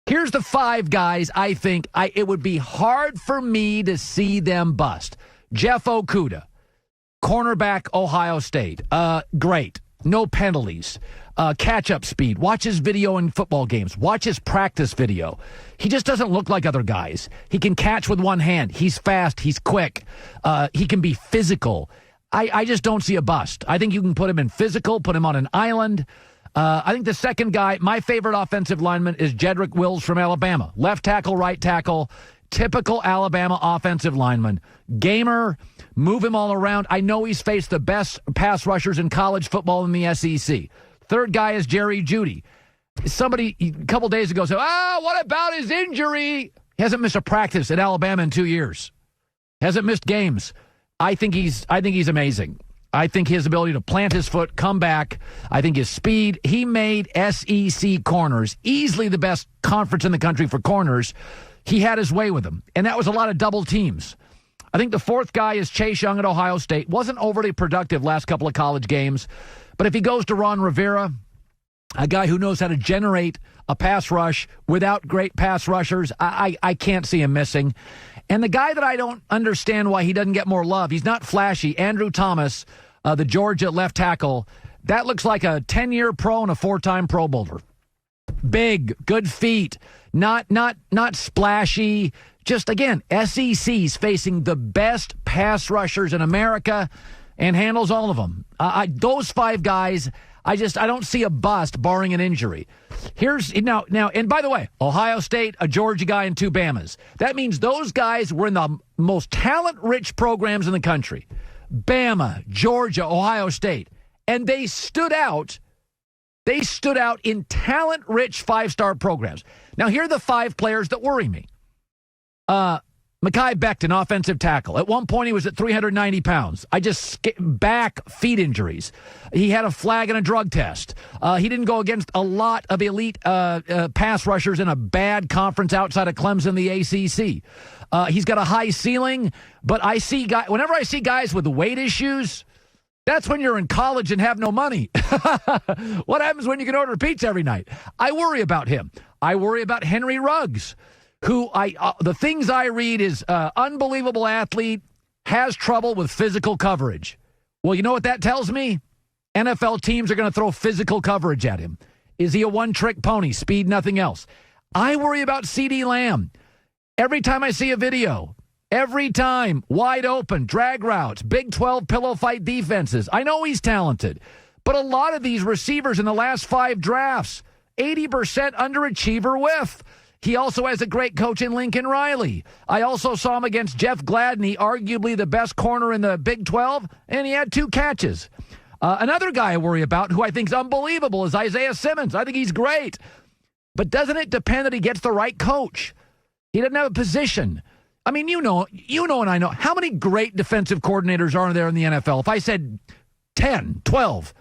Here's the 5 guys I think it would be hard for me to see them bust. Jeff Okudah, cornerback, Ohio State. Great. No penalties. Catch-up speed. Watch his video in football games. Watch his practice video. He just doesn't look like other guys. He can catch with one hand. He's fast. He's quick. He can be physical. I just don't see a bust. I think you can put him in physical, put him on an island. I think the second guy, my favorite offensive lineman, is JEDRICK Wills from Alabama. Left tackle, right tackle. Typical Alabama offensive lineman. Gamer, move him all around. I know he's faced the best pass rushers in college football in the SEC. Third guy is Jerry Jeudy. Somebody a couple days ago said, what about his injury? He hasn't missed a practice at Alabama in 2 years. Hasn't missed games. I think he's amazing. I think his ability to plant his foot, come back, I think his speed. He made SEC corners easily the best conference in the country for corners. He had his way with them, and that was a lot of double teams. I think the fourth guy is Chase Young at Ohio State. Wasn't overly productive last couple of college games, but if he goes to Ron Rivera, a guy who knows how to generate a pass rush without great pass rushers, I can't see him missing. And the guy that I don't understand why he doesn't get more love, he's not flashy, Andrew Thomas, the Georgia left tackle. That looks like a 10-year pro and a 4-time Pro Bowler. Big, good feet, not splashy. Just, again, SEC's facing the best pass rushers in America and handles all of them. Those 5 guys, I don't see a bust barring an injury. Now, and by the way, Ohio State, a Georgia guy, and 2 Bamas. That means those guys were in the most talent-rich programs in the country. Bama, Georgia, Ohio State. And they stood out. They stood out in talent-rich 5-star programs. Now, here are the 5 players that worry me. MEKHI BECTON, offensive tackle. At one point, he was at 390 pounds. Back, feet injuries. He had a flag and a drug test. He didn't go against a lot of elite pass rushers in a bad conference outside of Clemson, the ACC. He's got a high ceiling, but whenever I see guys with weight issues, that's when you're in college and have no money. What happens when you can order pizza every night? I worry about him. I worry about Henry Ruggs, who the things I read is unbelievable athlete, has trouble with physical coverage. Well, you know what that tells me? NFL teams are going to throw physical coverage at him. Is he a one-trick pony? Speed, nothing else. I worry about CeeDee Lamb. Every time I see a video, every time, wide open, drag routes, Big 12 pillow fight defenses. I know he's talented, but a lot of these receivers in the last 5 drafts, 80% underachiever whiff. He also has a great coach in Lincoln Riley. I also saw him against Jeff Gladney, arguably the best corner in the Big 12, and he had 2 catches. Another guy I worry about, who I think is unbelievable, is Isaiah Simmons. I think he's great. But doesn't it depend that he gets the right coach? He doesn't have a position. I mean, you know, and I know. How many great defensive coordinators are there in the NFL? If I said 10, 12,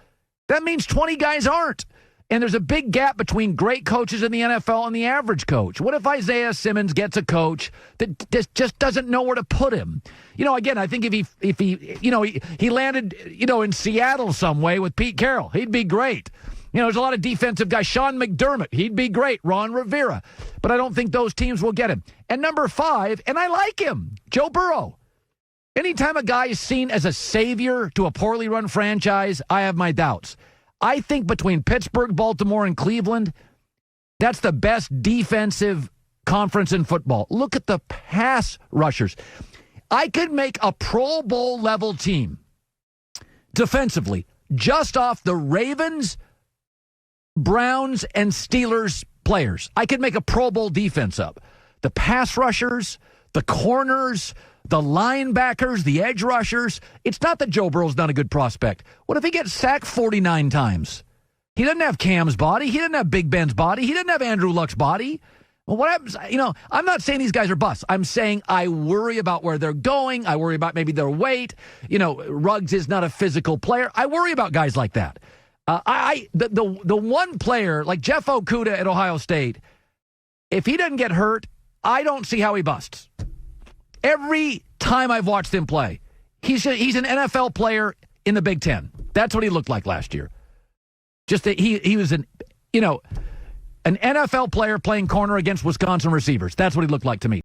that means 20 guys aren't. And there's a big gap between great coaches in the NFL and the average coach. What if Isaiah Simmons gets a coach that just doesn't know where to put him? You know, again, I think if he landed, in Seattle some way with Pete Carroll, he'd be great. There's a lot of defensive guys. Sean McDermott, he'd be great. Ron Rivera. But I don't think those teams will get him. And number 5, and I like him, Joe Burrow. Anytime a guy is seen as a savior to a poorly run franchise, I have my doubts. I think between Pittsburgh, Baltimore, and Cleveland, that's the best defensive conference in football. Look at the pass rushers. I could make a Pro Bowl level team defensively just off the Ravens, Browns, and Steelers players. I could make a Pro Bowl defense up. The pass rushers, the corners, the linebackers, the edge rushers. It's not that Joe Burrow's not a good prospect. What if he gets sacked 49 times? He doesn't have Cam's body. He doesn't have Big Ben's body. He doesn't have Andrew Luck's body. Well, what happens? I'm not saying these guys are busts. I'm saying I worry about where they're going. I worry about maybe their weight. Ruggs is not a physical player. I worry about guys like that. The one player, like Jeff Okudah at Ohio State, if he doesn't get hurt, I don't see how he busts. Every time I've watched him play, he's an NFL player in the Big Ten. That's what he looked like last year. Just that he was An NFL player playing corner against Wisconsin receivers. That's what he looked like to me.